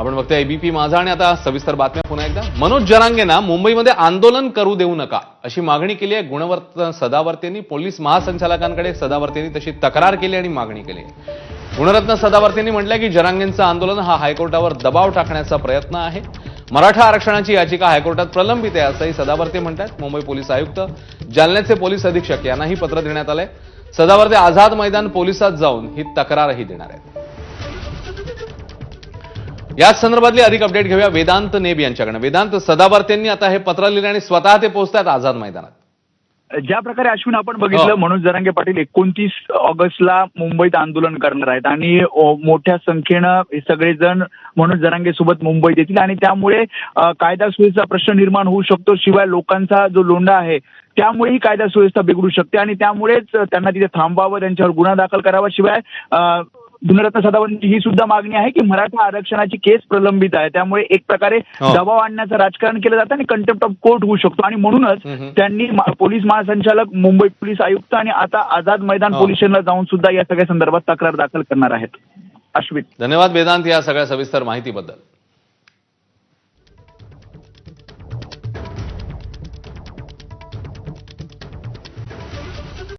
आपण बघतोय एबीपी माझा आणि आता सविस्तर बातम्या पुन्हा एकदा। मनोज जरांगेंना मुंबईमध्ये आंदोलन करू देऊ नका अशी मागणी केली आहे गुणवर्धन सदावर्तेंनी। पोलीस महासंचालकांकडे सदावर्तेंनी तशी तक्रार केली आणि मागणी केली आहे। गुणरत्न सदावर्तेंनी म्हटलंय की जरांगेंचं आंदोलन हा हायकोर्टावर दबाव टाकण्याचा प्रयत्न आहे। मराठा आरक्षणाची याचिका हायकोर्टात प्रलंबित आहे असंही सदावर्ते म्हणतात। मुंबई पोलीस आयुक्त जालन्याचे पोलीस अधीक्षक यांनाही पत्र देण्यात आलंय। सदावर्ते आझाद मैदान पोलिसात जाऊन ही तक्रारही देणार आहेत। याच संदर्भातली अधिक अपडेट घेऊया वेदांत नेब यांच्याकडे। वेदांत, सदावर्तेंनी आता हे पत्र लिहिले आणि स्वतः ते पोहोचतात आझाद मैदानात। ज्या प्रकारे अश्विन आपण बघितलं, मनोज जरांगे पाटील 29 ऑगस्टला मुंबईत आंदोलन करणार आहेत आणि मोठ्या संख्येनं हे सगळेजण मनोज जरांगे सोबत मुंबईत येतील आणि त्यामुळे कायदा सुव्यवस्थेचा प्रश्न निर्माण होऊ शकतो। शिवाय लोकांचा जो लोंढा आहे त्यामुळेही कायदा सुव्यवस्था बिघडू शकते आणि त्यामुळेच त्यांना तिथे थांबावं, त्यांच्यावर गुन्हा दाखल करावा। शिवाय गुणरत्न सदावर्तेंची ही सुद्धा मागणी आहे की मराठा आरक्षणाची केस प्रलंबित आहे, त्यामुळे एक प्रकारे दबाव आणण्याचं राजकारण केलं जातं आणि कंटेम्प्ट ऑफ कोर्ट होऊ शकतो आणि म्हणूनच त्यांनी पोलीस महासंचालक, मुंबई पोलीस आयुक्त आणि आता आझाद मैदान पोलीस स्टेशनला जाऊन सुद्धा या सगळ्या संदर्भात तक्रार दाखल करणार आहेत। अश्विन, धन्यवाद वेदांत या सगळ्या सविस्तर माहितीबद्दल।